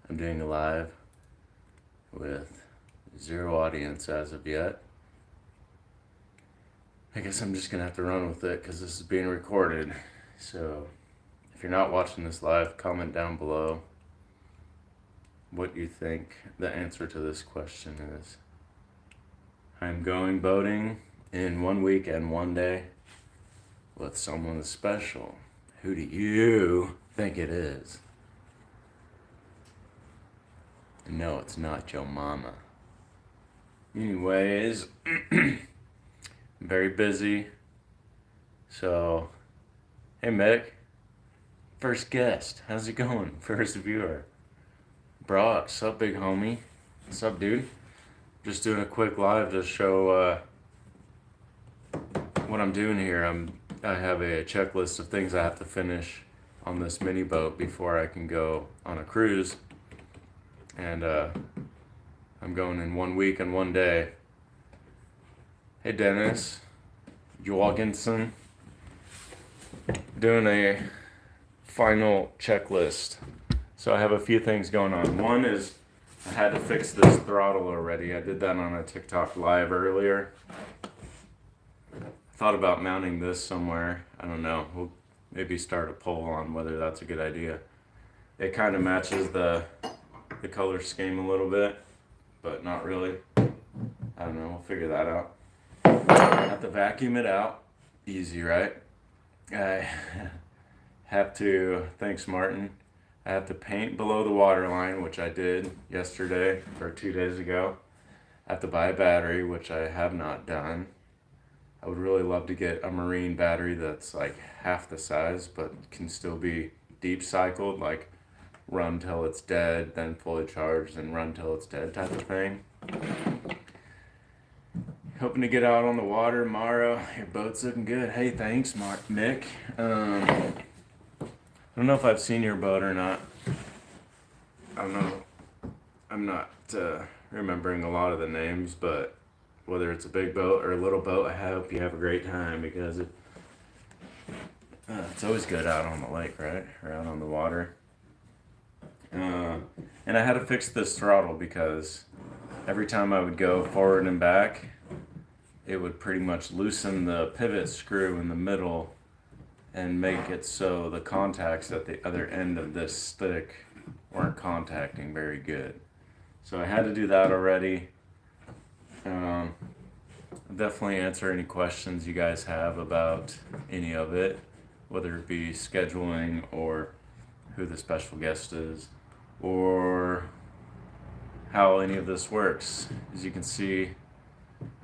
I'm doing a live with zero audience as of yet. I guess I'm just gonna have to run with it because this is being recorded. So if you're not watching this live, comment down below what you think the answer to this question is. I'm going boating in 1 week and 1 day with someone special. Who do you think it is? No, it's not your mama. Anyways, I'm very busy. So, hey Mick, first guest, how's it going? First viewer. Brock, sup big homie? Sup dude? Just doing a quick live to show what I'm doing here. I have a checklist of things I have to finish on this mini boat before I can go on a cruise. And I'm going in 1 week and 1 day. Hey Dennis, Jorgensen, doing a final checklist. So I have a few things going on. One is I had to fix this throttle already. I did that on a TikTok live earlier. Thought about mounting this somewhere. I don't know. We'll maybe start a poll on whether that's a good idea. It kind of matches the color scheme a little bit, but not really. I don't know. We'll figure that out. Have to vacuum it out. Easy, right? I have to, thanks Martin, I have to paint below the water line, which I did yesterday or 2 days ago. I have to buy a battery, which I have not done. I would really love to get a marine battery that's like half the size, but can still be deep cycled, like run till it's dead, then fully charged, and run till it's dead type of thing. Hoping to get out on the water tomorrow. Your boat's looking good. Hey, thanks, Mick. I don't know if I've seen your boat or not. I don't know. I'm not remembering a lot of the names, but whether it's a big boat or a little boat, I hope you have a great time because it's always good out on the lake, right? Or out on the water. And I had to fix this throttle because every time I would go forward and back, it would pretty much loosen the pivot screw in the middle and make it so the contacts at the other end of this stick weren't contacting very good. So I had to do that already. Definitely answer any questions you guys have about any of it, whether it be scheduling or who the special guest is or how any of this works. As you can see,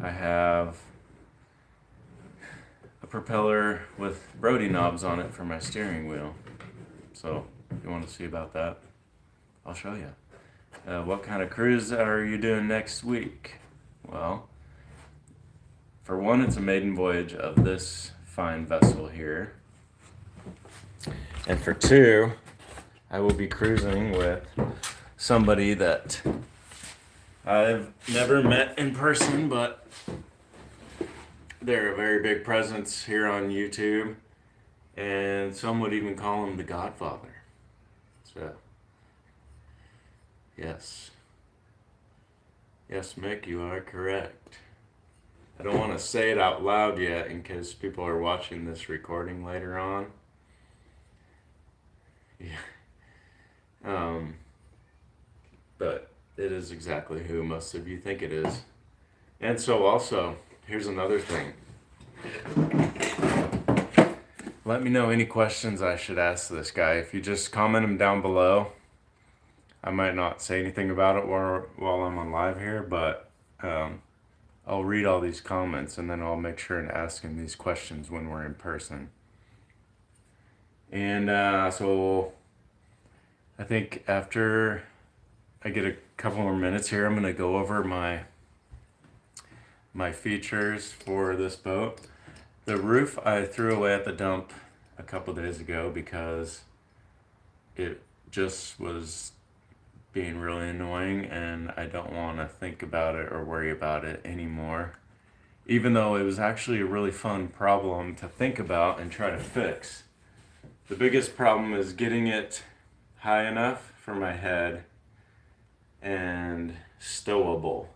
I have a propeller with Brody knobs on it for my steering wheel. So if you want to see about that, I'll show you. What kind of cruise are you doing next week? Well, for one, it's a maiden voyage of this fine vessel here. And for two, I will be cruising with somebody that I've never met in person, but they're a very big presence here on YouTube, and some would even call him the Godfather. So, yes, Mick, you are correct. I don't want to say it out loud yet in case people are watching this recording later on. Yeah. But it is exactly who most of you think it is. And so also, here's another thing. Let me know any questions I should ask this guy. If you just comment them down below, I might not say anything about it while I'm on live here, but I'll read all these comments and then I'll make sure and ask him these questions when we're in person. And so I think after I get a couple more minutes here, I'm going to go over my features for this boat. The roof I threw away at the dump a couple days ago because it just was being really annoying and I don't want to think about it or worry about it anymore. Even though it was actually a really fun problem to think about and try to fix. The biggest problem is getting it high enough for my head and stowable.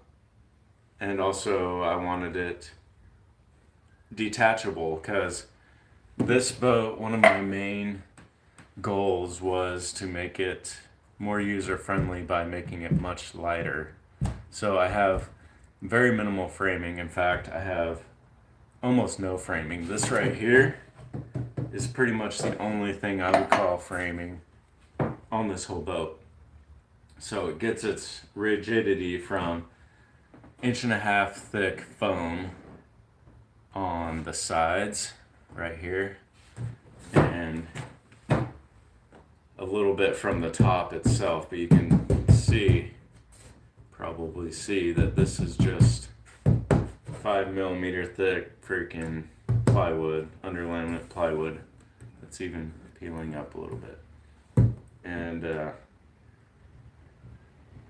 And also I wanted it detachable, because this boat, one of my main goals was to make it more user friendly by making it much lighter. So I have very minimal framing. In fact, I have almost no framing. This right here is pretty much the only thing I would call framing on this whole boat. So it gets its rigidity from 1.5 inch thick foam on the sides right here, and a little bit from the top itself, but you can probably see that this is just 5mm thick freaking plywood, underlayment plywood, that's even peeling up a little bit. And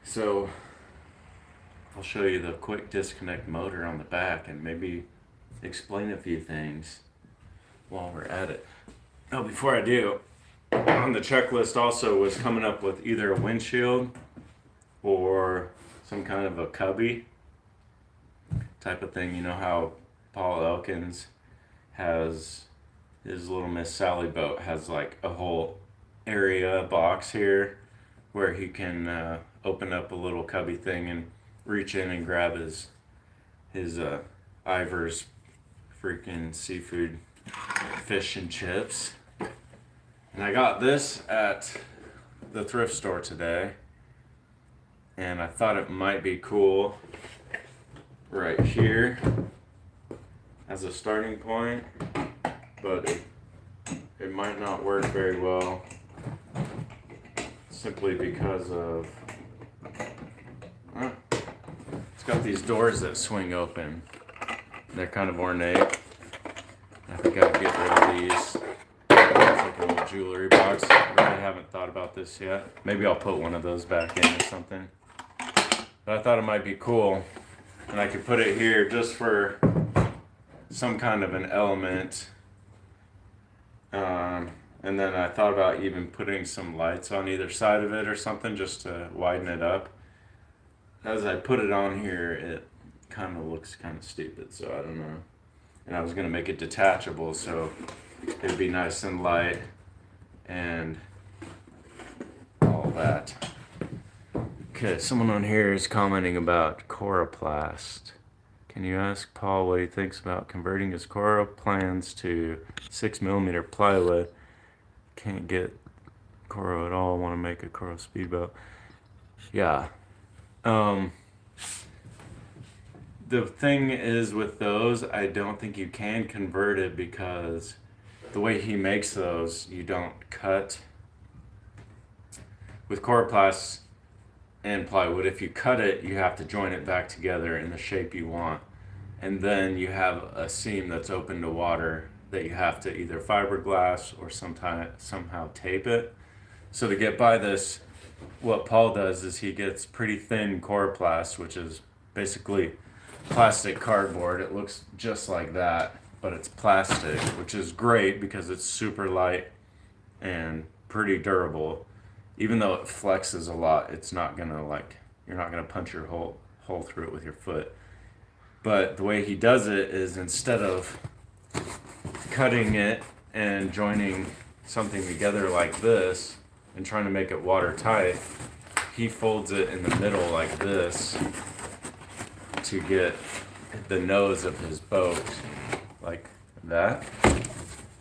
so I'll show you the quick disconnect motor on the back and maybe explain a few things while we're at it. Oh, before I do, on the checklist also was coming up with either a windshield or some kind of a cubby type of thing. You know how Paul Elkins has his Little Miss Sally boat, has like a whole area box here where he can open up a little cubby thing and reach in and grab his Ivar's freaking seafood fish and chips. And I got this at the thrift store today, and I thought it might be cool right here as a starting point, but it might not work very well simply because of it's got these doors that swing open. They're kind of ornate. I think I'll get rid of these. It's like a little jewelry box. I really haven't thought about this yet. Maybe I'll put one of those back in or something. But I thought it might be cool. And I could put it here just for some kind of an element. And then I thought about even putting some lights on either side of it or something just to widen it up. As I put it on here, it kind of looks kind of stupid, so I don't know. And I was going to make it detachable so it'd be nice and light and all that. Okay, someone on here is commenting about coroplast. Can you ask Paul what he thinks about converting his Coro plans to 6mm plywood? Can't get Coro at all. Want to make a Coro speedboat. Yeah. The thing is with those, I don't think you can convert it because the way he makes those, you don't cut. With coroplast and plywood, if you cut it, you have to join it back together in the shape you want. And then you have a seam that's open to water that you have to either fiberglass or somehow tape it. So to get by this, what Paul does is he gets pretty thin coroplast, which is basically plastic cardboard. It looks just like that, but it's plastic, which is great because it's super light and pretty durable. Even though it flexes a lot, it's not gonna you're not gonna punch your hole through it with your foot. But the way he does it is, instead of cutting it and joining something together like this and trying to make it watertight, he folds it in the middle like this to get the nose of his boat like that.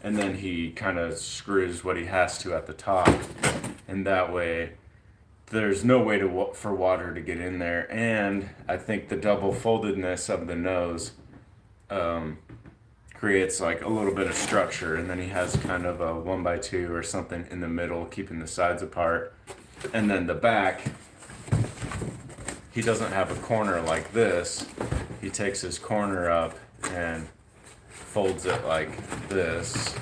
And then he kind of screws what he has to at the top. And that way there's no way for water to get in there. And I think the double foldedness of the nose creates like a little bit of structure. And then he has kind of a 1x2 or something in the middle, keeping the sides apart. And then the back, he doesn't have a corner like this. He takes his corner up and folds it like this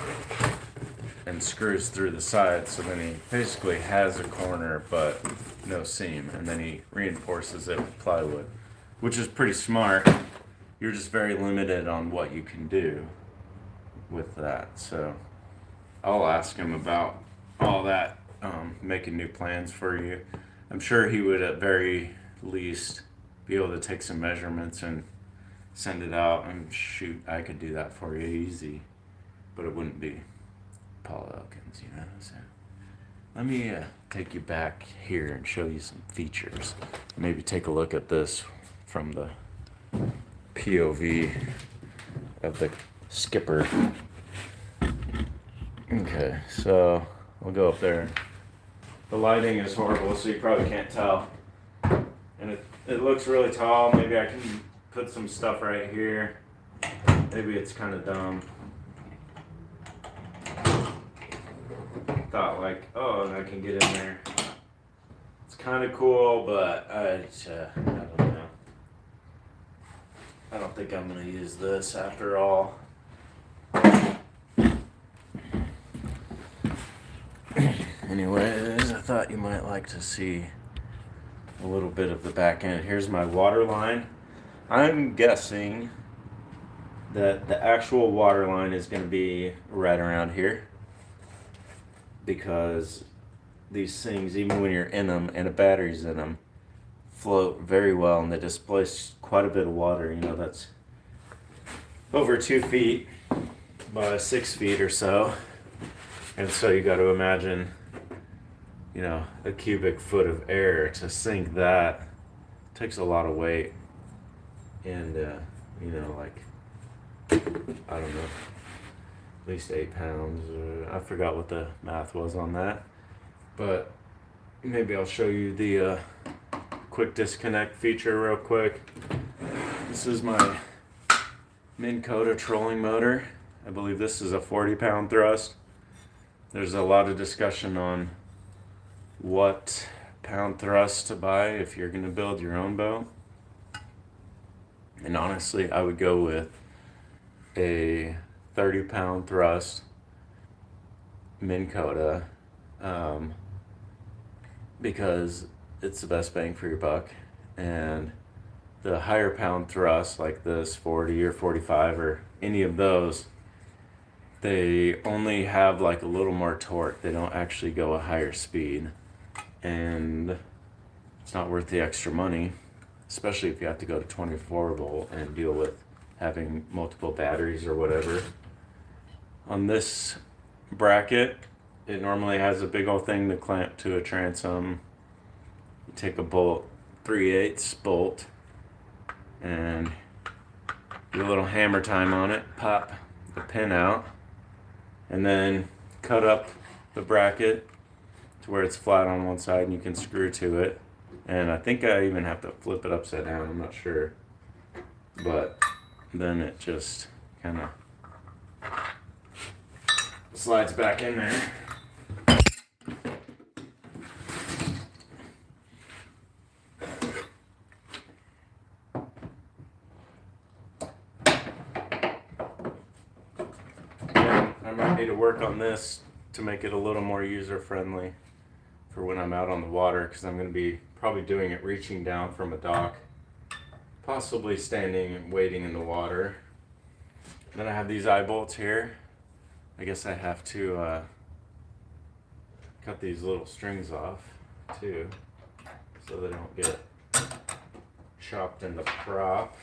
and screws through the side, so then he basically has a corner but no seam, and then he reinforces it with plywood, which is pretty smart. You're just very limited on what you can do with that. So I'll ask him about all that, making new plans for you. I'm sure he would at very least be able to take some measurements and send it out, and shoot, I could do that for you easy, but it wouldn't be Paul Elkins, you know. So let me take you back here and show you some features. Maybe take a look at this from the POV of the skipper. Okay, so I'll go up there. The lighting is horrible, so you probably can't tell. And it looks really tall. Maybe I can put some stuff right here. Maybe it's kind of dumb. Thought like, oh, I can get in there. It's kind of cool, but I don't know. I don't think I'm gonna use this after all. Anyways, I thought you might like to see a little bit of the back end. Here's my water line. I'm guessing that the actual water line is going to be right around here, because these things, even when you're in them and a battery's in them, float very well, and they displace quite a bit of water. You know, that's over 2 feet by 6 feet or so. And so you got to imagine, you know, a cubic foot of air to sink that takes a lot of weight. And, you know, like, I don't know, at least 8 pounds. I forgot what the math was on that. But maybe I'll show you the quick disconnect feature real quick. This is my Minn Kota trolling motor. I believe this is a 40-pound thrust. There's a lot of discussion on what pound thrust to buy if you're going to build your own boat. And honestly, I would go with a 30-pound thrust Minn Kota, because it's the best bang for your buck. And the higher pound thrust, like this 40 or 45 or any of those, they only have like a little more torque. They don't actually go a higher speed, and it's not worth the extra money, especially if you have to go to 24 volt and deal with having multiple batteries or whatever. On this bracket, it normally has a big old thing to clamp to a transom. You take a bolt, 3/8 bolt, and do a little hammer time on it, pop the pin out, and then cut up the bracket to where it's flat on one side and you can screw to it. And I think I even have to flip it upside down, I'm not sure. But then it just kind of slides back in there. I might need to work on this to make it a little more user friendly for when I'm out on the water, because I'm going to be probably doing it reaching down from a dock, possibly standing and wading in the water. Then I have these eye bolts here. I guess I have to cut these little strings off too, so they don't get chopped in the prop.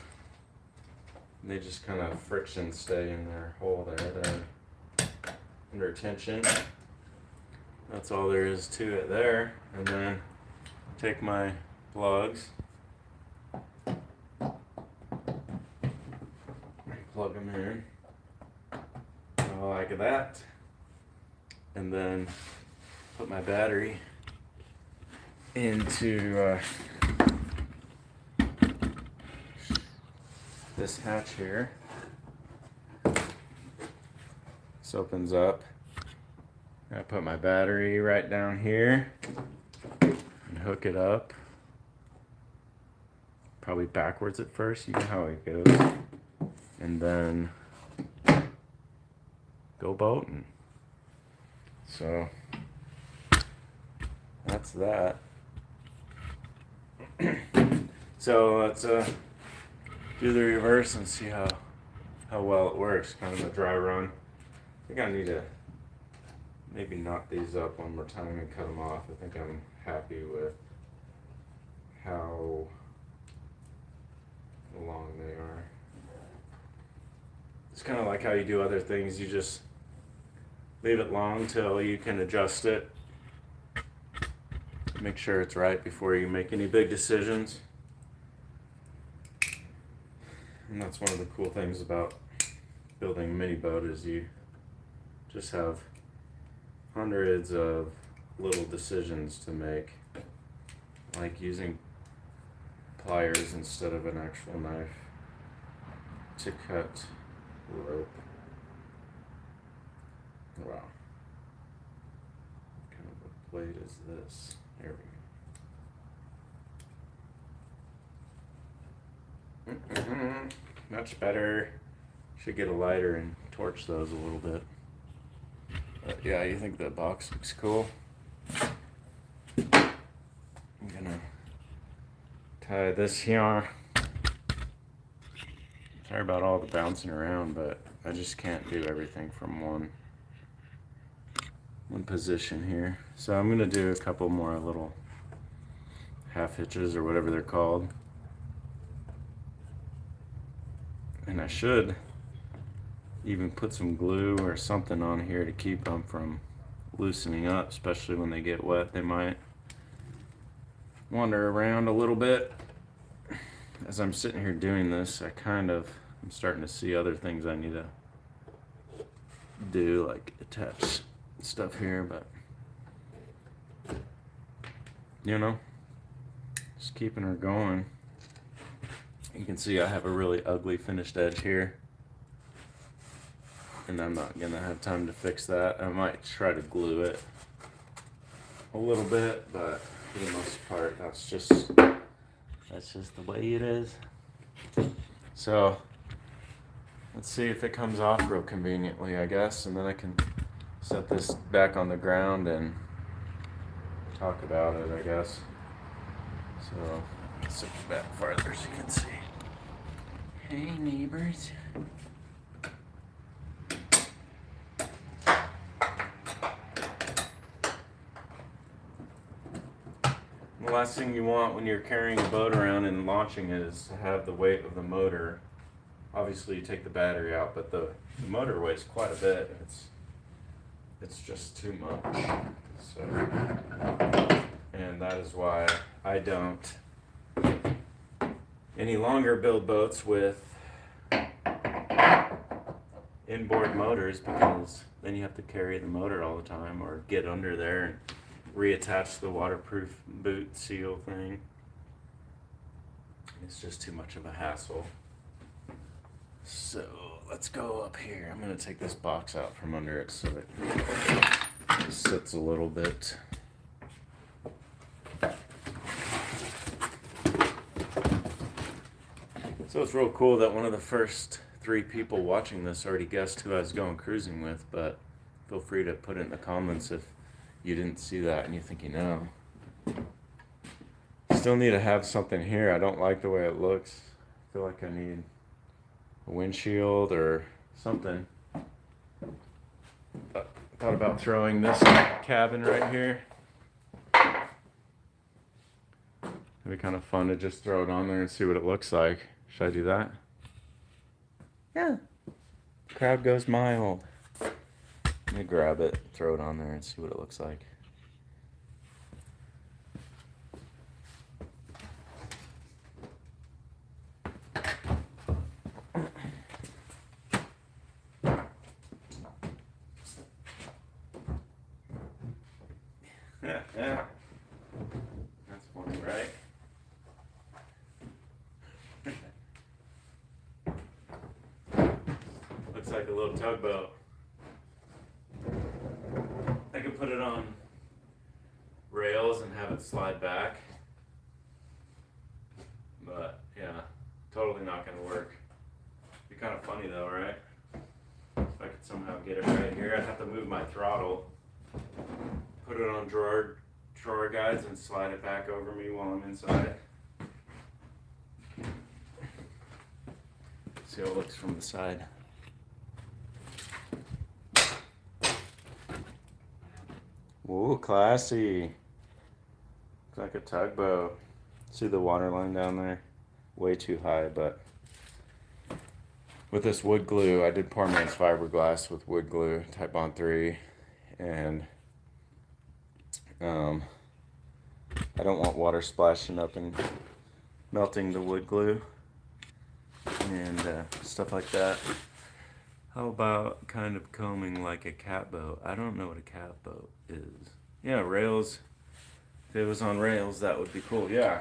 And they just kind of friction stay in their hole there. They're under tension. That's all there is to it there. And then take my plugs, plug them in like that, and then put my battery into this hatch here. This opens up. I put my battery right down here and hook it up. Probably backwards at first, you know how it goes. And then go boating. So that's that. So let's do the reverse and see how well it works. Kind of a dry run. I think I need to maybe knock these up one more time and cut them off. I think I'm happy with how long they are. It's kind of like how you do other things. You just leave it long till you can adjust it. Make sure it's right before you make any big decisions. And that's one of the cool things about building a mini boat is you just have hundreds of little decisions to make, like using pliers instead of an actual knife to cut rope. Wow. What kind of a blade is this? There we go. Much better. Should get a lighter and torch those a little bit. But yeah, you think that box looks cool? I'm gonna tie this here. Sorry about all the bouncing around, but I just can't do everything from one position here. So I'm gonna do a couple more little half hitches or whatever they're called. And I should even put some glue or something on here to keep them from loosening up, especially when they get wet. They might wander around a little bit. As I'm sitting here doing this, I'm starting to see other things I need to do, like attach stuff here, but you know, just keeping her going. You can see I have a really ugly finished edge here, and I'm not gonna have time to fix that. I might try to glue it a little bit, but for the most part, that's just the way it is. So let's see if it comes off real conveniently, I guess, and then I can set this back on the ground and talk about it, I guess. So let's sit back farther so you can see. Hey neighbors. The last thing you want when you're carrying a boat around and launching it is to have the weight of the motor. Obviously you take the battery out, but the motor weighs quite a bit. It's just too much. So, and that is why I don't any longer build boats with inboard motors, because then you have to carry the motor all the time or get under there and reattach the waterproof boot seal thing. It's just too much of a hassle. So let's go up here. I'm gonna take this box out from under it so it sits a little bit. So it's real cool that one of the first 3 people watching this already guessed who I was going cruising with, but feel free to put it in the comments if you didn't see that and you think you know. Still need to have something here. I don't like the way it looks. I feel like I need a windshield or something. But I thought about throwing this cabin right here. It'd be kind of fun to just throw it on there and see what it looks like. Should I do that? Yeah. Crowd goes mild. Let me grab it, throw it on there, and see what it looks like. Yeah. That's funny, right? Looks like a little tugboat. I could put it on rails and have it slide back. But yeah, totally not gonna work. Be kind of funny though, right? If I could somehow get it right here, I'd have to move my throttle, put it on drawer guides and slide it back over me while I'm inside. See how it looks from the side. Whoa, classy. Looks like a tugboat. See the water line down there? Way too high, but with this wood glue, I did poor man's fiberglass with wood glue, Type Bond 3, and I don't want water splashing up and melting the wood glue and stuff like that. How about kind of combing like a cat boat? I don't know what a cat boat is. Yeah, rails. If it was on rails, that would be cool. Yeah.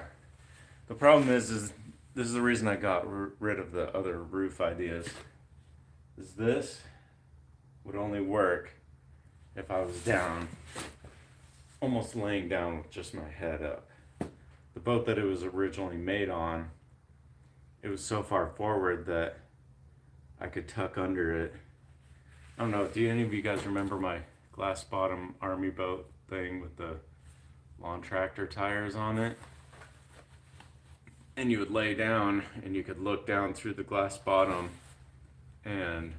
The problem is this is the reason I got rid of the other roof ideas. Is this would only work if I was down, almost laying down with just my head up. The boat that it was originally made on, it was so far forward that I could tuck under it. I don't know, do any of you guys remember my glass bottom army boat thing with the lawn tractor tires on it? And you would lay down and you could look down through the glass bottom, and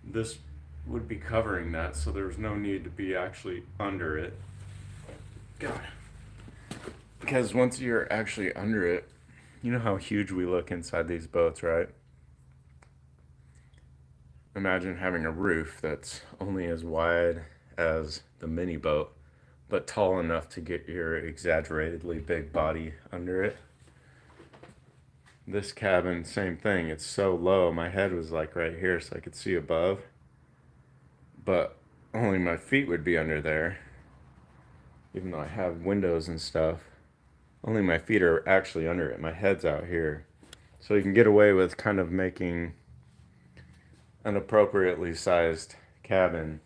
this would be covering that, so there was no need to be actually under it. God. Because once you're actually under it, you know how huge we look inside these boats, right? Imagine having a roof that's only as wide as the mini boat, but tall enough to get your exaggeratedly big body under it. This cabin, same thing. It's so low. My head was like right here, so I could see above, but only my feet would be under there. Even though I have windows and stuff, only my feet are actually under it. My head's out here. So you can get away with kind of making an appropriately sized cabin.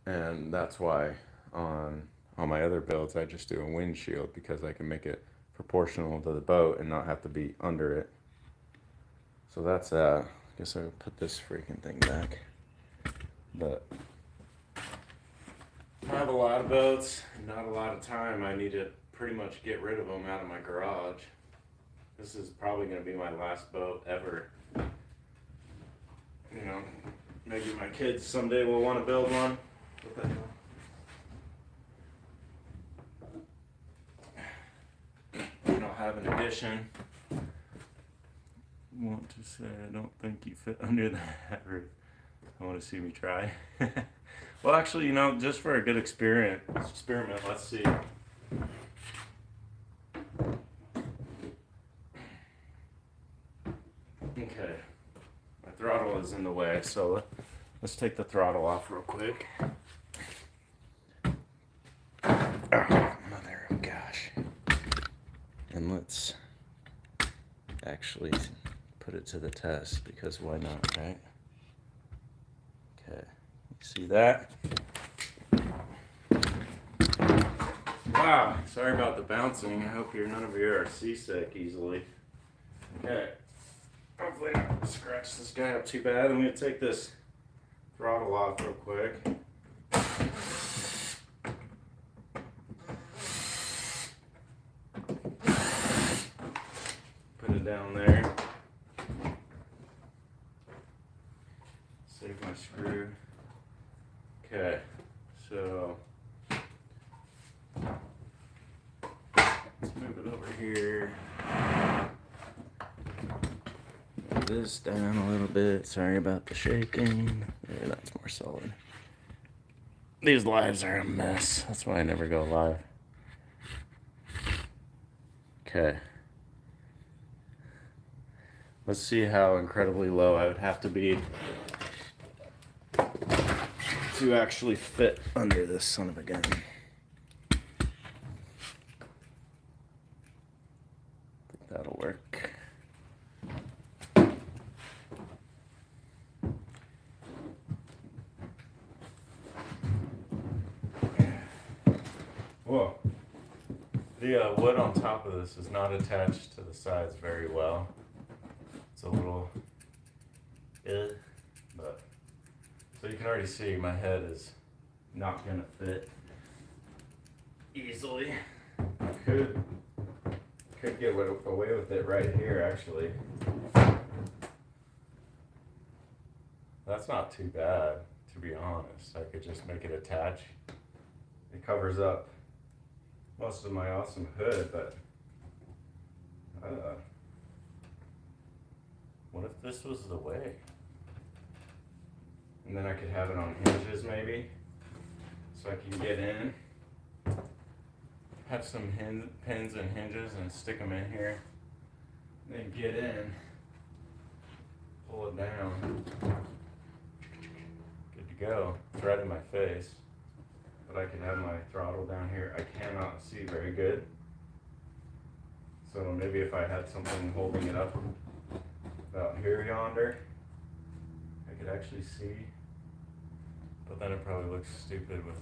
And that's why on my other builds I just do a windshield, because I can make it proportional to the boat and not have to be under it. So that's that. I guess I'll put this freaking thing back. But I have a lot of boats, not a lot of time. I need to pretty much get rid of them out of my garage. This is probably going to be my last boat ever. You know, maybe my kids someday will want to build one. What the hell? And I'll have an addition. Want to say I don't think you fit under that roof. I want to see me try. Well, actually, you know, just for a good experiment, let's see. Okay, my throttle is in the way, so let's take the throttle off real quick. Oh, mother of gosh. And let's actually put it to the test, because why not, right? Okay, you see that? Wow, sorry about the bouncing. I hope none of you are seasick easily. Okay, hopefully I don't scratch this guy up too bad. I'm going to take this throttle off real quick. Put it down there. Save my screw. Okay, so let's move it over here. Move this down a little bit. Sorry about the shaking. There, that's more solid. These lives are a mess. That's why I never go live. Okay. Let's see how incredibly low I would have to be to actually fit under this son of a gun. I think that'll work. Whoa. The wood on top of this is not attached to the sides very well. It's a little but so you can already see my head is not gonna fit easily. I could get away with it right here, actually. That's not too bad, to be honest. I could just make it attach. It covers up most of my awesome hood, but what if this was the way? And then I could have it on hinges maybe, so I can get in, have some pins and hinges and stick them in here, then get in, pull it down, good to go. It's right in my face, but I could have my throttle down here. I cannot see very good, so maybe if I had something holding it up about here yonder, I could actually see, but then it probably looks stupid with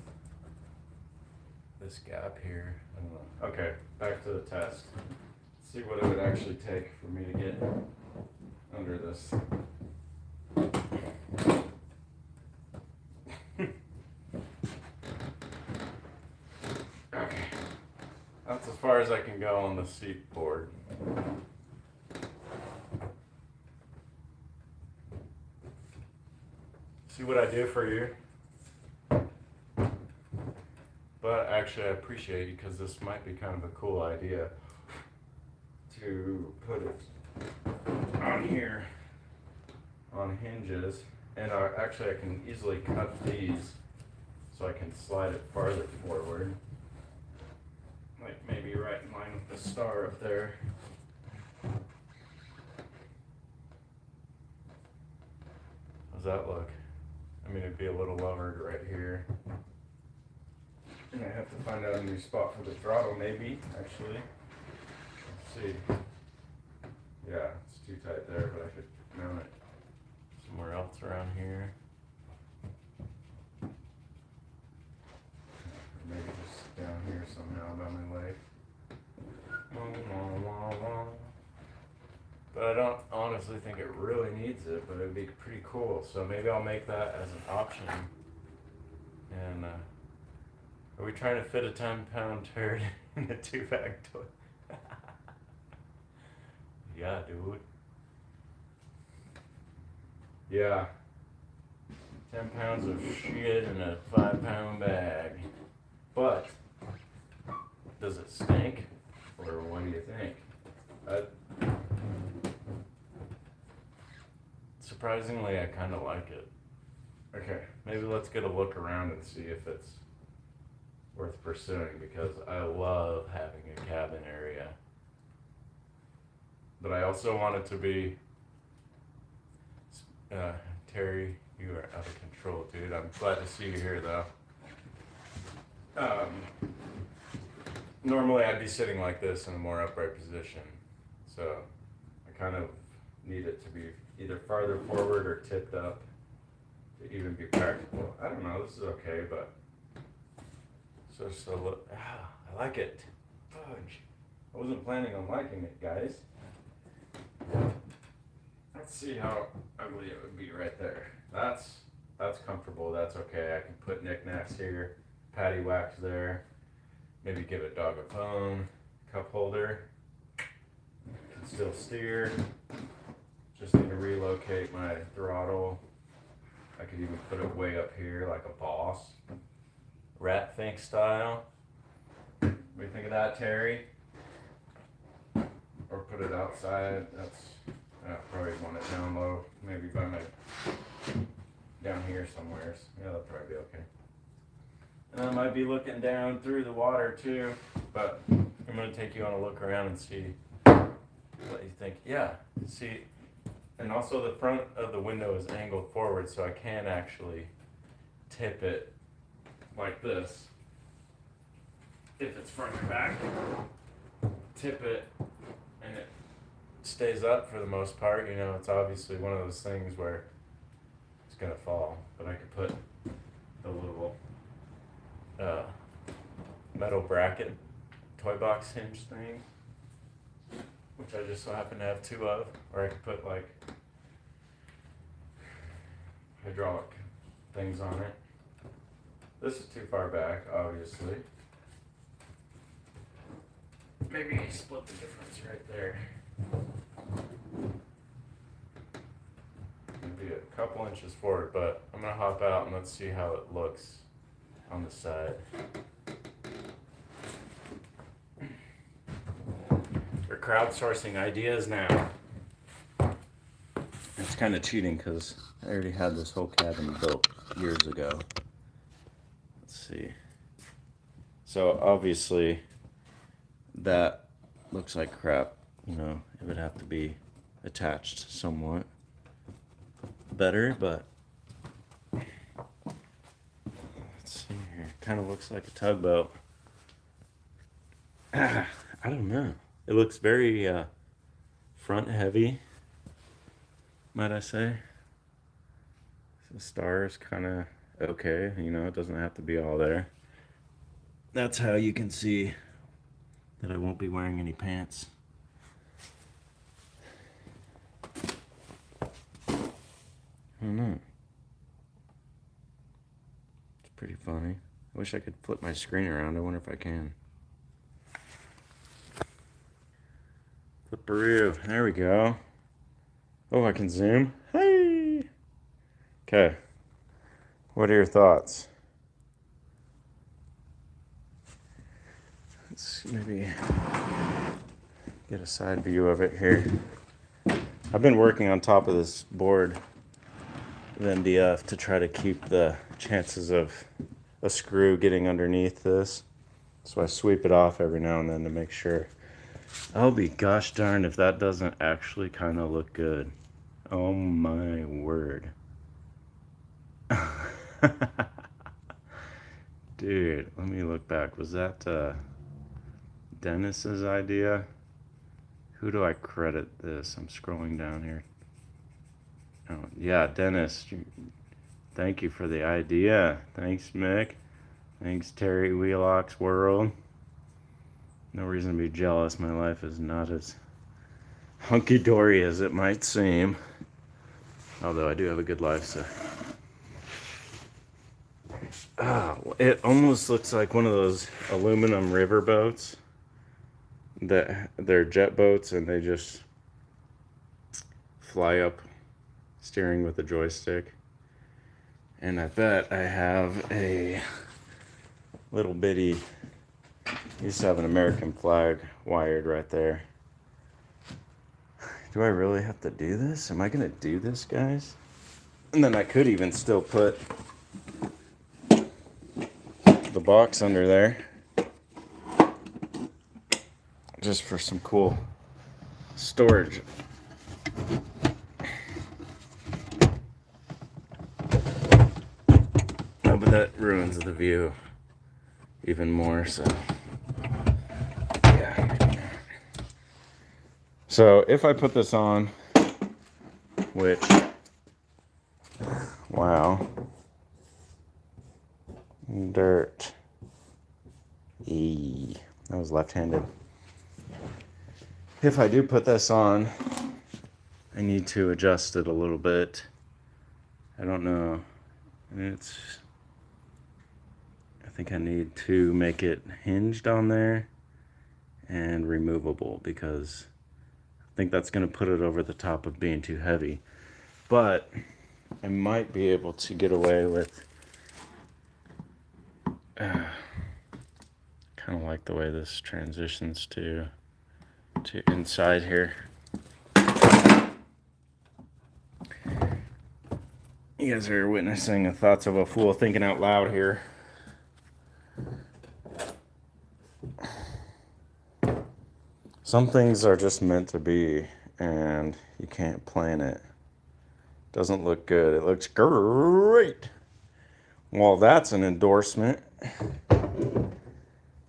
this gap here. I don't know. Okay, back to the test. Let's see what it would actually take for me to get under this. Okay, that's as far as I can go on the seat board. See what I do for you? But actually I appreciate you, because this might be kind of a cool idea to put it on here on hinges, and actually I can easily cut these so I can slide it farther forward, like maybe right in line with the star up there. How's that look? I mean, it'd be a little lowered right here. And I have to find out a new spot for the throttle, maybe, actually. Let's see. Yeah, it's too tight there, but I could mount it somewhere else around here. Or maybe just down here somehow by my leg. But I don't honestly think it really needs it, but it'd be pretty cool. So maybe I'll make that as an option. And are we trying to fit a 10-pound turd in a 2-bag toy? Yeah, dude. Yeah. 10 pounds of shit in a 5-pound bag. But does it stink? Or what do you think? Surprisingly, I kind of like it. Okay, maybe let's get a look around and see if it's worth pursuing, because I love having a cabin area. But I also want it to be, Terry, you are out of control, dude. I'm glad to see you here, though. Normally I'd be sitting like this in a more upright position, so I kind of need it to be either farther forward or tipped up to even be practical. I don't know, this is okay, but so look, I like it. Fudge. I wasn't planning on liking it, guys. Let's see how ugly it would be right there. That's comfortable, that's okay. I can put knickknacks here, patty wax there, maybe give a dog a bone, cup holder. Can still steer. Just need to relocate my throttle. I could even put it way up here like a boss. Rat Fink style. What do you think of that, Terry? Or put it outside. That's, I probably want it down low. Maybe by my, down here somewhere. Yeah, that'll probably be okay. And I might be looking down through the water too, but I'm gonna take you on a look around and see what you think. Yeah, see, and also the front of the window is angled forward, so I can actually tip it like this. If it's front and back, tip it, and it stays up for the most part. You know, it's obviously one of those things where it's gonna fall, but I could put the little metal bracket toy box hinge thing, which I just so happen to have 2 of, or I could put like hydraulic things on it. This is too far back, obviously. Maybe split the difference right there. Maybe a couple inches forward, but I'm gonna hop out and let's see how it looks on the side. crowdsourcing ideas now. It's kind of cheating because I already had this whole cabin built years ago. Let's see. So obviously that looks like crap. You know, it would have to be attached somewhat better, but let's see here. Kind of looks like a tugboat. I don't know. It looks very front heavy, might I say. The stars kind of okay, you know, it doesn't have to be all there. That's how you can see that I won't be wearing any pants. I don't know. It's pretty funny. I wish I could flip my screen around. I wonder if I can. Flipperoo. There we go. Oh, I can zoom. Hey! Okay. What are your thoughts? Let's maybe get a side view of it here. I've been working on top of this board with MDF to try to keep the chances of a screw getting underneath this. So I sweep it off every now and then to make sure. I'll be gosh darn if that doesn't actually kind of look good. Oh my word. Dude, let me look back. Was that Dennis's idea? Who do I credit this? I'm scrolling down here. Oh, yeah, Dennis. Thank you for the idea. Thanks, Mick. Thanks, Terry Wheelock's World. No reason to be jealous. My life is not as hunky-dory as it might seem. Although I do have a good life, so. It almost looks like one of those aluminum river boats. That they're jet boats and they just fly up steering with a joystick. And I bet I have a little bitty, used to have an American flag wired right there. Do I really have to do this? Am I gonna do this, guys? And then I could even still put the box under there just for some cool storage. Oh, but that ruins the view even more, so yeah. So if I put this on, which, wow, dirt, that was left-handed. If I do put this on, I need to adjust it a little bit. I don't know. I think I need to make it hinged on there and removable because I think that's going to put it over the top of being too heavy. But I might be able to get away with kind of like the way this transitions to inside here. You guys are witnessing the thoughts of a fool thinking out loud here. Some things are just meant to be, and you can't plan it. Doesn't look good. It looks great. Well, that's an endorsement.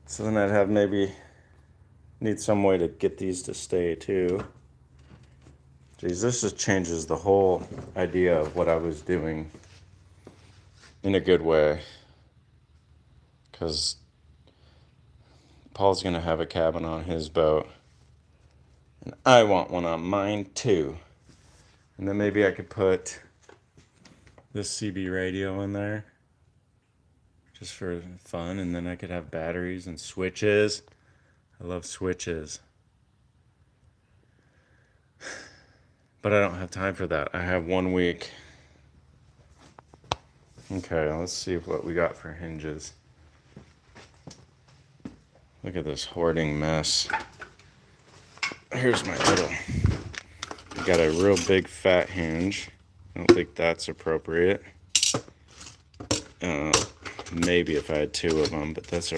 So then I'd have maybe need some way to get these to stay too. Geez, this just changes the whole idea of what I was doing in a good way. Because Paul's going to have a cabin on his boat. And I want one on mine too. And then maybe I could put this CB radio in there. Just for fun. And then I could have batteries and switches. I love switches. But I don't have time for that. I have 1 week. Okay, let's see what we got for hinges. Look at this hoarding mess. here's my little, got a real big fat hinge. I don't think that's appropriate. Maybe if I had 2 of them, but that's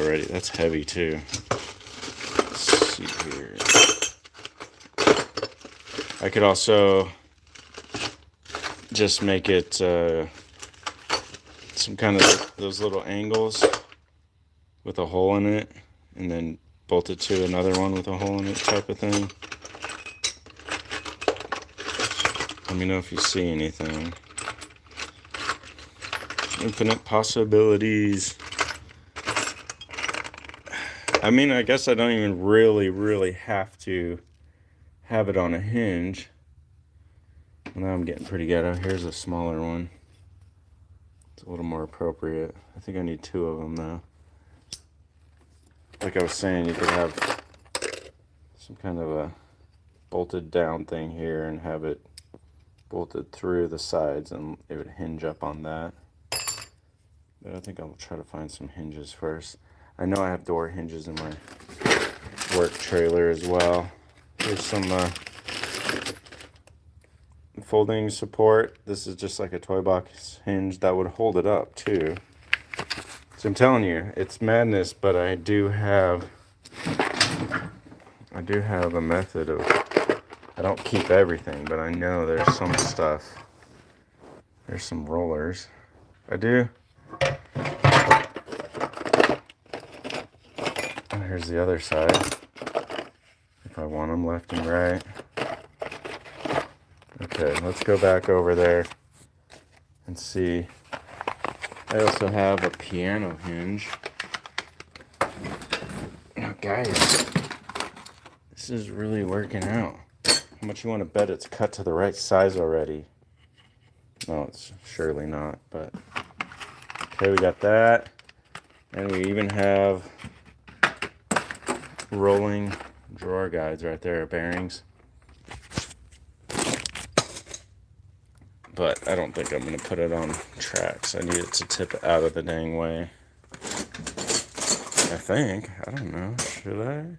heavy too. Let's see here. I could also just make it some kind of those little angles with a hole in it, and then bolt it to another one with a hole in it type of thing. Let me know if you see anything. Infinite possibilities. I mean, I guess I don't even really have to have it on a hinge. Now I'm getting pretty good. Oh, here's a smaller one. It's a little more appropriate. I think I need 2 of them though. Like I was saying, you could have some kind of a bolted down thing here and have it bolted through the sides, and it would hinge up on that. But I think I'll try to find some hinges first. I know I have door hinges in my work trailer as well. There's some folding support. This is just like a toy box hinge that would hold it up too. So I'm telling you, it's madness, but I do have a method of, I don't keep everything, but I know there's some stuff. There's some rollers. I do. And here's the other side. If I want them left and right. Okay, let's go back over there and see. I also have a piano hinge. Now, guys, this is really working out. How much you want to bet it's cut to the right size already? No, it's surely not, but okay, we got that. And we even have rolling drawer guides right there, bearings. But I don't think I'm going to put it on tracks. I need it to tip out of the dang way. I think. I don't know. Should I?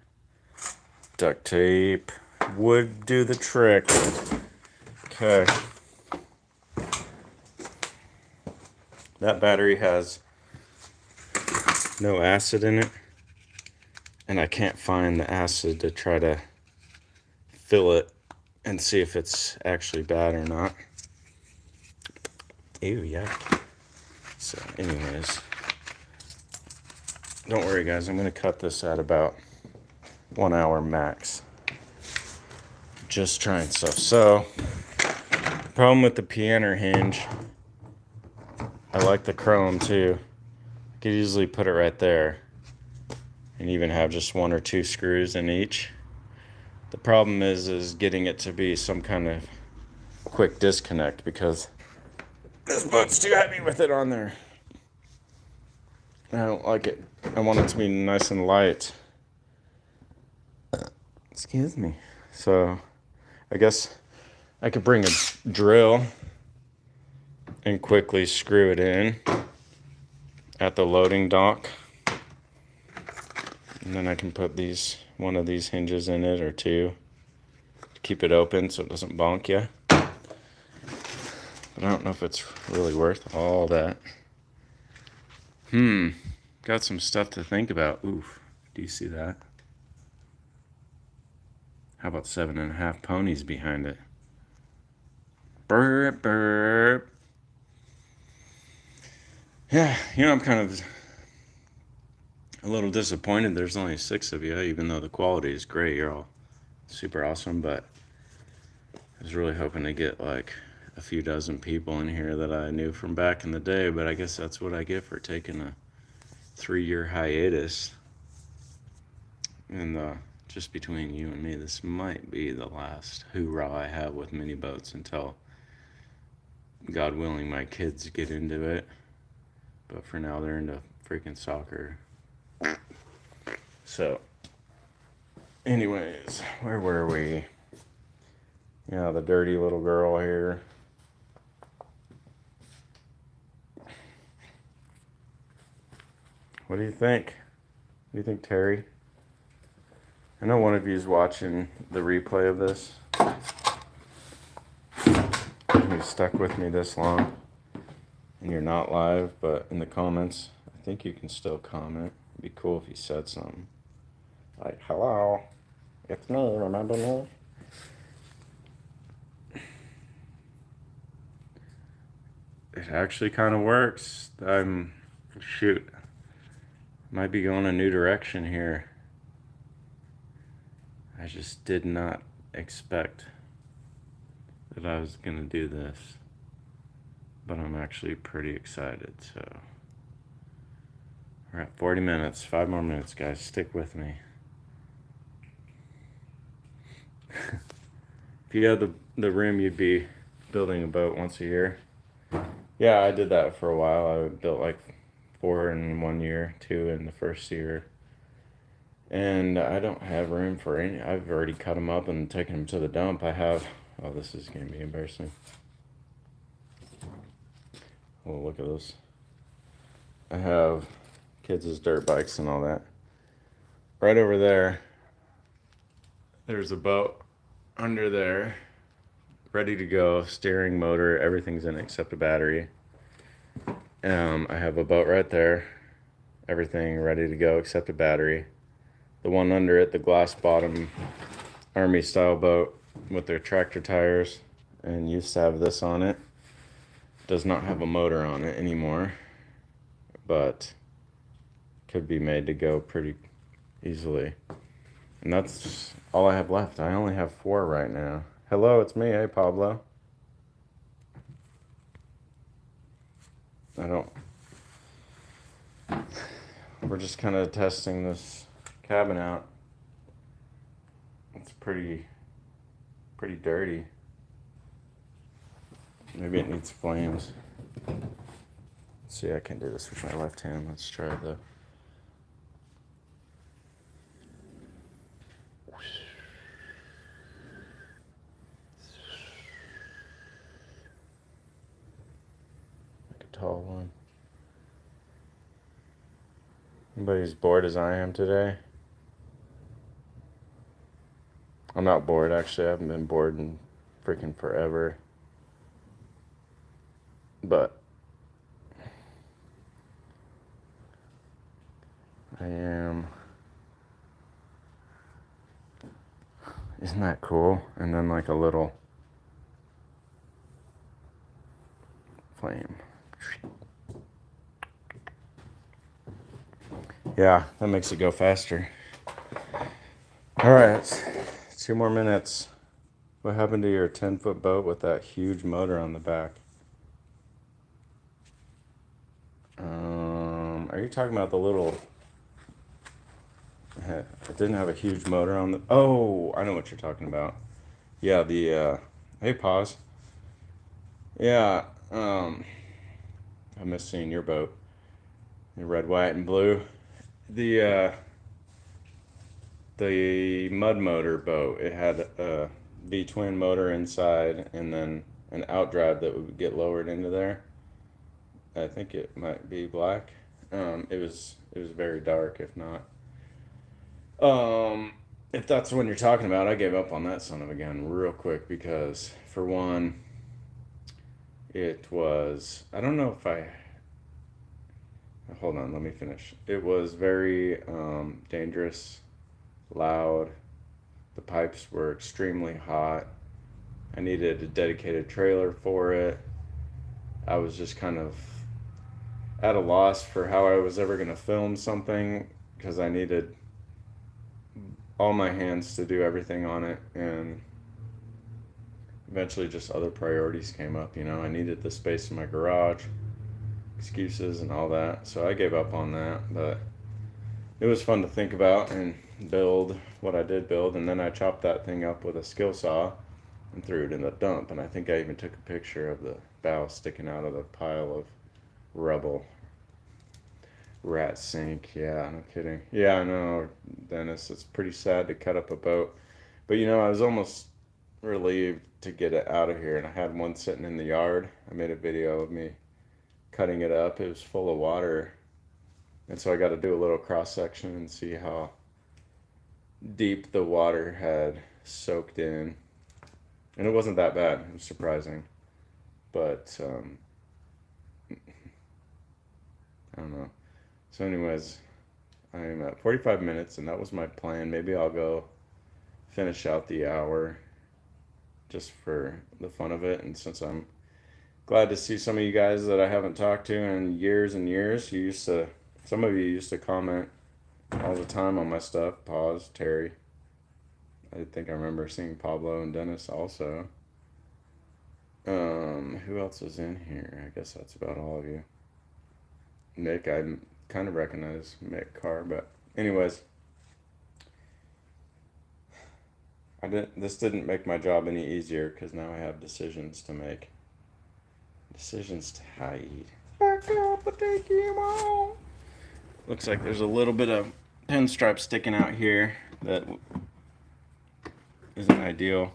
Duct tape would do the trick. Okay. That battery has no acid in it. And I can't find the acid to try to fill it and see if it's actually bad or not. Ew, yeah. So anyways, don't worry guys, I'm going to cut this at about 1 hour max. Just trying stuff. So, the problem with the piano hinge, I like the chrome too. I could easily put it right there and even have just 1 or 2 screws in each. The problem is getting it to be some kind of quick disconnect, because this boat's too heavy with it on there. I don't like it. I want it to be nice and light. Excuse me. So, I guess I could bring a drill and quickly screw it in at the loading dock. And then I can put one of these hinges in it, or 2, to keep it open so it doesn't bonk you. But I don't know if it's really worth all that. Got some stuff to think about. Oof, do you see that? How about 7.5 ponies behind it? Burp, burp. Yeah, I'm kind of a little disappointed there's only 6 of you, even though the quality is great. You're all super awesome, but I was really hoping to get like a few dozen people in here that I knew from back in the day, but I guess that's what I get for taking a 3-year hiatus. And just between you and me, this might be the last hoorah I have with mini boats until, God willing, my kids get into it. But for now, they're into freaking soccer. So, anyways, where were we? Yeah, the dirty little girl here. What do you think? What do you think, Terry? I know one of you is watching the replay of this. You stuck with me this long, and you're not live, but in the comments, I think you can still comment. It'd be cool if you said something. Like, hello, it's me, remember me? It actually kind of works. Shoot, might be going a new direction here. I just did not expect that I was gonna do this, but I'm actually pretty excited, so. We're at 40 minutes, 5 more minutes, guys, stick with me. If you had the room, you'd be building a boat once a year. Yeah, I did that for a while. I built like 4 in 1 year, 2 in the first year. And I don't have room for any. I've already cut them up and taken them to the dump. I have, oh, this is going to be embarrassing. Oh, look at this. I have kids' dirt bikes and all that. Right over there, there's a boat under there, ready to go, steering, motor, everything's in it except a battery. I have a boat right there, everything ready to go except a battery. The one under it, the glass bottom army style boat with their tractor tires, and used to have this on it, does not have a motor on it anymore, but could be made to go pretty easily. And that's all I have left. I only have 4 right now. Hello, it's me. Hey, Pablo. We're just kind of testing this cabin out. It's pretty dirty. Maybe it needs flames. Let's see, I can do this with my left hand. Let's try the. Like a tall one. Anybody as bored as I am today? I'm not bored, actually. I haven't been bored in freaking forever. But I am. Isn't that cool? And then like a little flame. Yeah, that makes it go faster. All right, 2 more minutes. What happened to your 10-foot boat with that huge motor on the back? Are you talking about the little... It didn't have a huge motor on the... Oh, I know what you're talking about. Yeah, the... Hey, pause. Yeah, I miss seeing your boat. The red, white, and blue. The mud motor boat, it had a V-twin motor inside and then an outdrive that would get lowered into there. I think it might be black. It was very dark, if not. If that's the one you're talking about, I gave up on that son of a gun real quick because, for one, it was, I don't know if I, hold on, let me finish. It was very dangerous, loud. The pipes were extremely hot. I needed a dedicated trailer for it. I was just kind of at a loss for how I was ever going to film something because I needed all my hands to do everything on it, and eventually just other priorities came up. I needed the space in my garage, excuses and all that, so I gave up on that. But it was fun to think about and build what I did build, and then I chopped that thing up with a skill saw and threw it in the dump. And I think I even took a picture of the bow sticking out of the pile of rubble. Rat sink, yeah, no kidding. Yeah, I know, Dennis, it's pretty sad to cut up a boat. But I was almost relieved to get it out of here, and I had one sitting in the yard. I made a video of me cutting it up. It was full of water, and so I got to do a little cross section and see how deep the water had soaked in. And it wasn't that bad. It was surprising. But, I don't know. So anyways, I'm at 45 minutes, and that was my plan. Maybe I'll go finish out the hour just for the fun of it. And since I'm glad to see some of you guys that I haven't talked to in years and years, some of you used to comment all the time on my stuff. Pause, Terry. I think I remember seeing Pablo and Dennis also. Who else is in here? I guess that's about all of you. Nick, I kind of recognize Mick Carr, but anyways, this didn't make my job any easier because now I have decisions to make. Decisions to hide. Back up, but take him on. Looks like there's a little bit of pinstripe sticking out here that isn't ideal.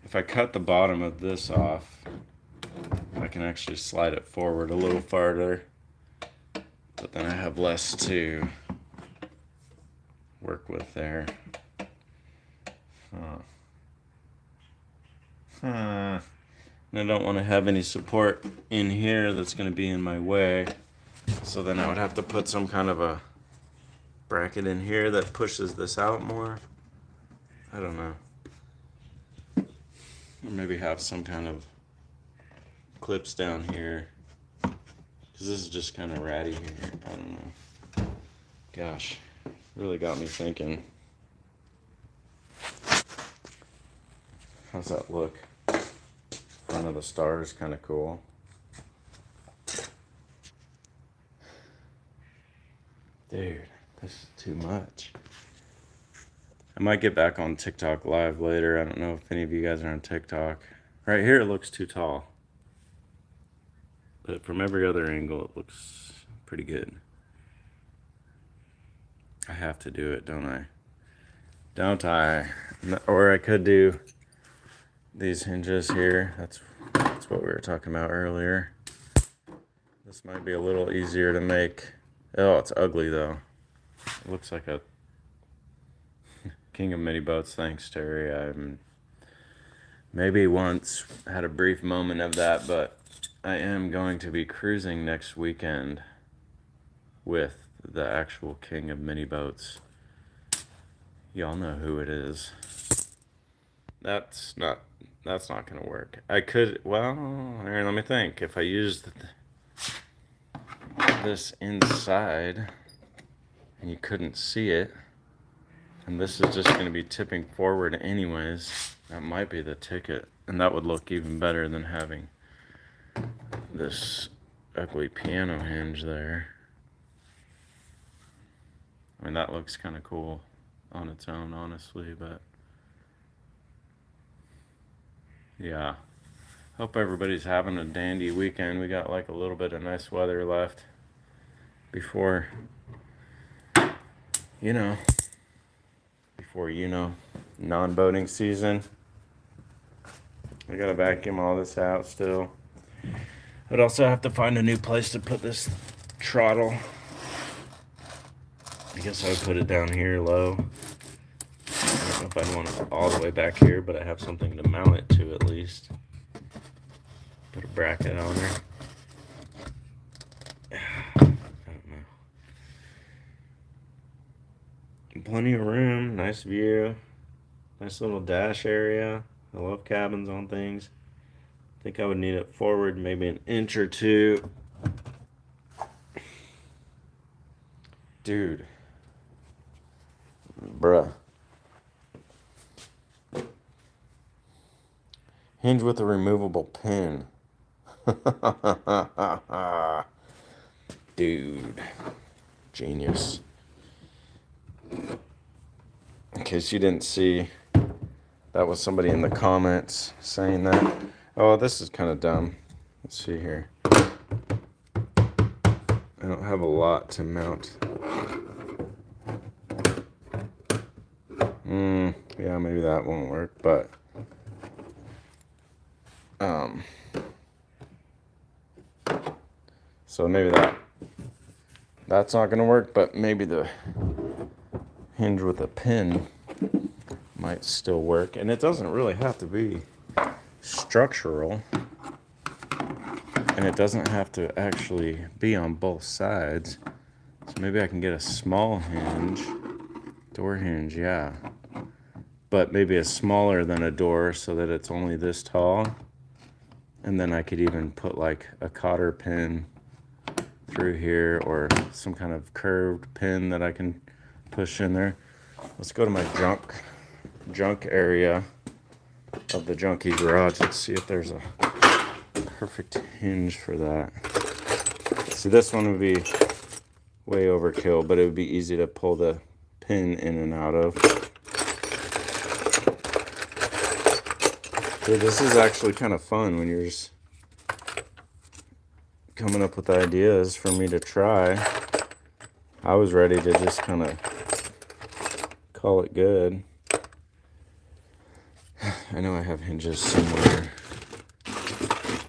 If I cut the bottom of this off, I can actually slide it forward a little farther, but then I have less to work with there. And I don't want to have any support in here that's going to be in my way, so then I would have to put some kind of a bracket in here that pushes this out more. I don't know. Or maybe have some kind of clips down here, because this is just kind of ratty here. I don't know. Gosh, really got me thinking. How's that look? Front of the stars, kind of cool. Dude, this is too much. I might get back on TikTok live later. I don't know if any of you guys are on TikTok. Right here it looks too tall. But from every other angle it looks pretty good. I have to do it, don't I? Don't I? Or I could do these hinges here. That's what we were talking about earlier. This might be a little easier to make. Oh, it's ugly though. It looks like a king of mini boats. Thanks, Terry. I maybe once had a brief moment of that, but I am going to be cruising next weekend with the actual king of mini boats. Y'all know who it is. That's not gonna work. I could, well, here, let me think. If I used this inside and you couldn't see it, and this is just going to be tipping forward anyways, that might be the ticket, and that would look even better than having this ugly piano hinge there. I mean, that looks kind of cool on its own, honestly, but yeah. Hope everybody's having a dandy weekend. We got like a little bit of nice weather left before non-boating season. I gotta vacuum all this out still. I'd also have to find a new place to put this throttle. I guess I would put it down here low. I don't know if I'd want it all the way back here, but I have something to mount it to at least. Put a bracket on there. I don't know. Plenty of room, nice view, nice little dash area. I love cabins on things. I think I would need it forward maybe an inch or two. Dude. Bruh. Hinge with a removable pin. Dude. Genius. In case you didn't see, that was somebody in the comments saying that. Oh, this is kind of dumb. Let's see here. I don't have a lot to mount. Yeah, maybe that won't work, but so maybe that's not gonna work, but maybe the hinge with a pin might still work. And it doesn't really have to be structural, and it doesn't have to actually be on both sides. So maybe I can get a small hinge, door hinge, yeah, but maybe a smaller than a door so that it's only this tall. And then I could even put like a cotter pin through here, or some kind of curved pin that I can push in there. Let's go to my junk area of the junkie garage. Let's see if there's a perfect hinge for that. See, this one would be way overkill, but it would be easy to pull the pin in and out of. Dude, this is actually kind of fun when you're just coming up with ideas for me to try. I was ready to just kind of call it good. I know I have hinges somewhere.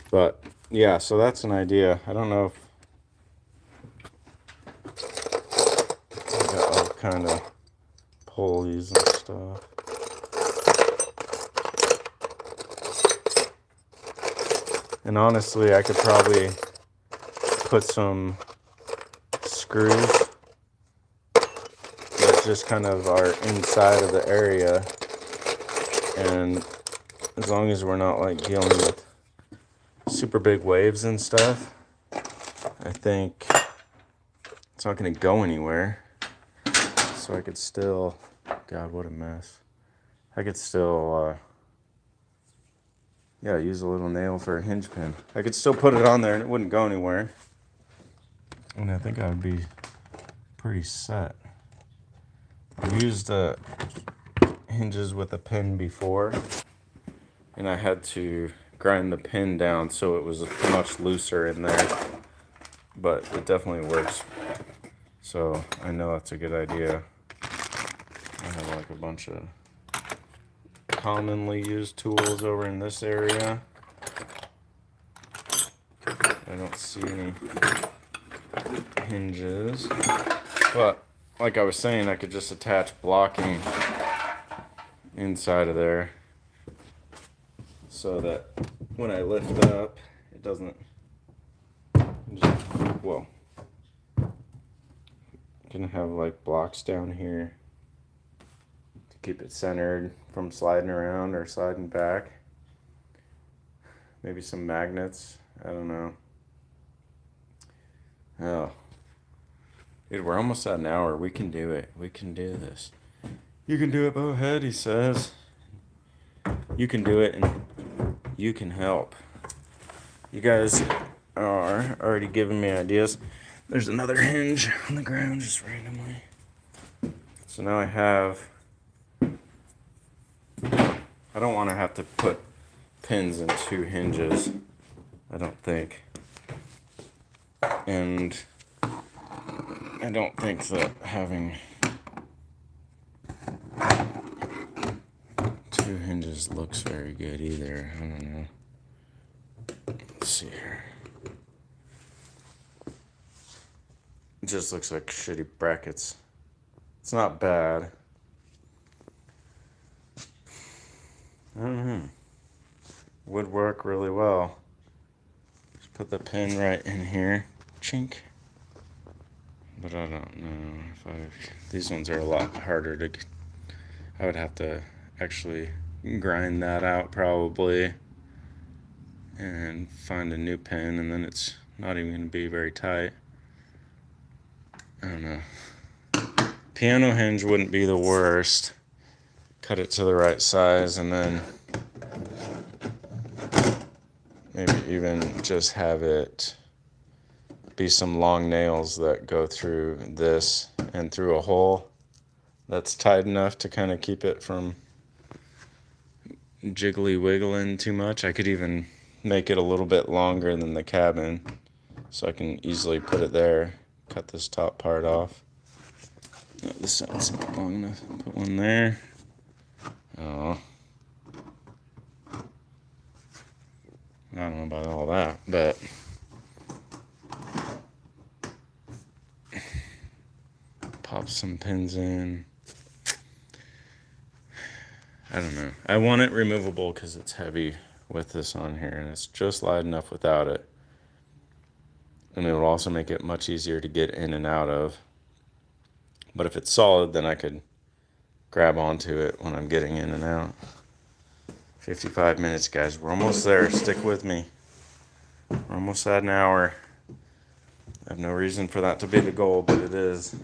But yeah, so that's an idea. I don't know if I got all kind of pulleys and stuff. And honestly, I could probably put some screws that just kind of are inside of the area. And as long as we're not like dealing with super big waves and stuff, I think it's not going to go anywhere. So I could still, God, what a mess. I could still, yeah, use a little nail for a hinge pin. I could still put it on there and it wouldn't go anywhere. And I think I would be pretty set. I've used hinges with a pin before, and I had to grind the pin down so it was much looser in there. But it definitely works. So I know that's a good idea. I have like a bunch of commonly used tools over in this area. I don't see any hinges, but like I was saying, I could just attach blocking inside of there so that when I lift up, it doesn't just, whoa. Can have like blocks down here to keep it centered from sliding around or sliding back. Maybe some magnets. I don't know. Oh, dude, we're almost at an hour. We can do it. We can do this. You can do it, Boathead, he says. You can do it, and you can help. You guys are already giving me ideas. There's another hinge on the ground just randomly. So now I have, I don't want to have to put pins in two hinges, I don't think. And I don't think that having two hinges looks very good either. I don't know. Let's see here. It just looks like shitty brackets. It's not bad. I don't know. Would work really well. Just put the pin right in here. Chink. But I don't know if these ones are a lot harder to, I would have to actually grind that out probably and find a new pin, and then it's not even going to be very tight. I don't know. Piano hinge wouldn't be the worst. Cut it to the right size, and then maybe even just have it be some long nails that go through this and through a hole that's tight enough to kind of keep it from jiggly wiggling too much. I could even make it a little bit longer than the cabin so I can easily put it there. Cut this top part off. No, this side's not long enough. Put one there. Oh. I don't know about all that, but Pop some pins in. I don't know. I want it removable because it's heavy with this on here, and it's just light enough without it. And it will also make it much easier to get in and out of. But if it's solid, then I could grab onto it when I'm getting in and out. 55 minutes, guys. We're almost there. Stick with me. We're almost at an hour. I have no reason for that to be the goal, but it is.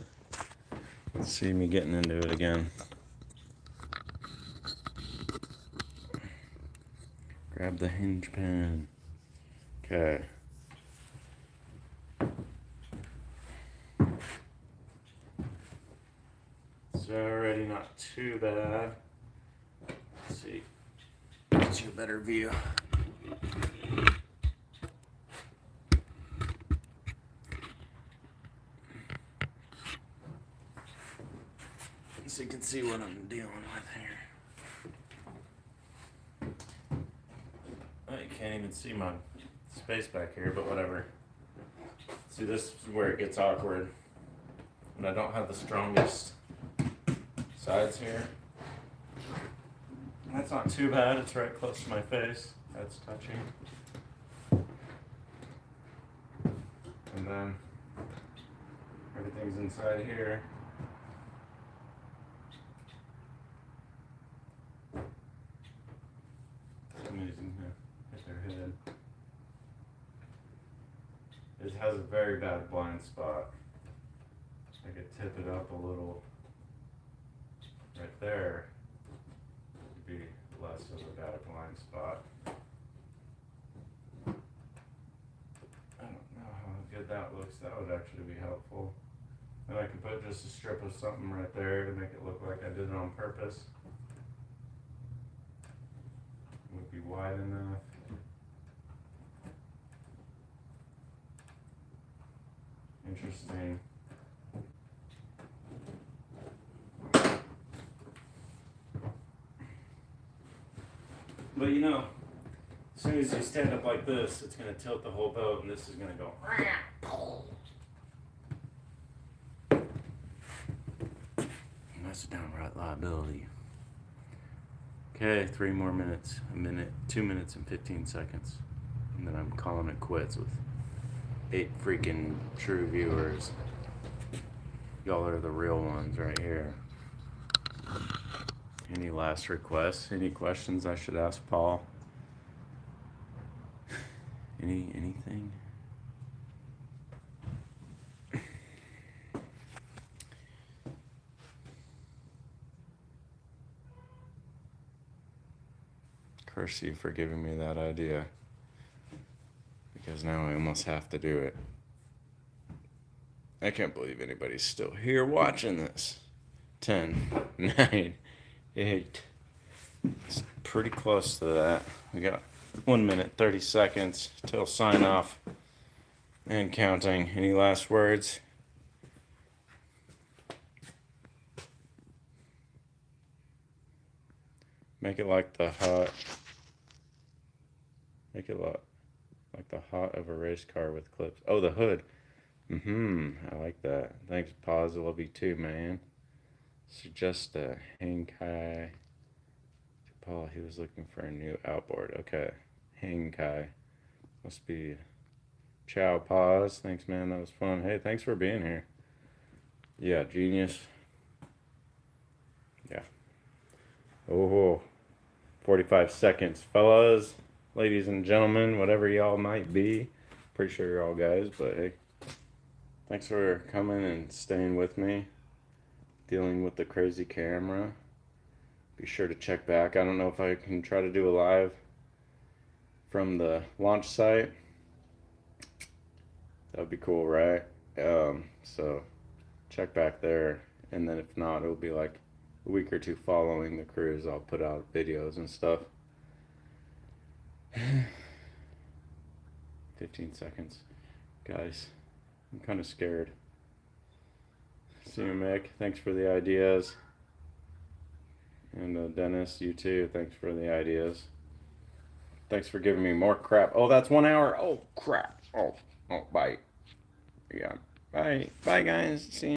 Let's see me getting into it again. Grab the hinge pin. Okay. It's already not too bad. Let's see. Get you a better view. So you can see what I'm dealing with here. Oh, you can't even see my space back here, but whatever. See, this is where it gets awkward. And I don't have the strongest sides here. That's not too bad. It's right close to my face. That's touching. And then everything's inside here. Somebody's in here. Hit their head. It has a very bad blind spot. I could tip it up a little right there. Would be less of a bad blind spot. I don't know how good that looks. That would actually be helpful. And I could put just a strip of something right there to make it look like I did it on purpose. Would be wide enough. Interesting. But you know, as soon as you stand up like this, it's going to tilt the whole boat, and this is going to go. And that's a downright liability. Okay, 3 more minutes. 2 minutes and 15 seconds. And then I'm calling it quits with 8 freaking true viewers. Y'all are the real ones right here. Any last requests? Any questions I should ask Paul? Anything? Curse you for giving me that idea. Because now I almost have to do it. I can't believe anybody's still here watching this. 10, 9, 8. It's pretty close to that. We got 1 minute, 30 seconds till sign off and counting. Any last words? Make it like the hot. Make it like the hot of a race car with clips. Oh, the hood. I like that. Thanks, Paz. I love you too, man. Suggest a hang kai. Paul, he was looking for a new outboard. Okay. Hang kai. Must be Ciao, Paz. Thanks, man. That was fun. Hey, thanks for being here. Yeah, genius. Yeah. Oh, 45 seconds, fellas, ladies and gentlemen, whatever y'all might be. Pretty sure you're all guys, but hey, thanks for coming and staying with me, dealing with the crazy camera. Be sure to check back. I don't know if I can try to do a live from the launch site. That would be cool, right? So check back there, and then if not, it'll be like a week or two following the cruise. I'll put out videos and stuff. 15 seconds. Guys, I'm kind of scared. See you, Mick. Thanks for the ideas. And Dennis, you too. Thanks for the ideas. Thanks for giving me more crap. Oh, that's 1 hour. Oh, crap. Oh, bye. Yeah. Bye. Bye, guys. See you.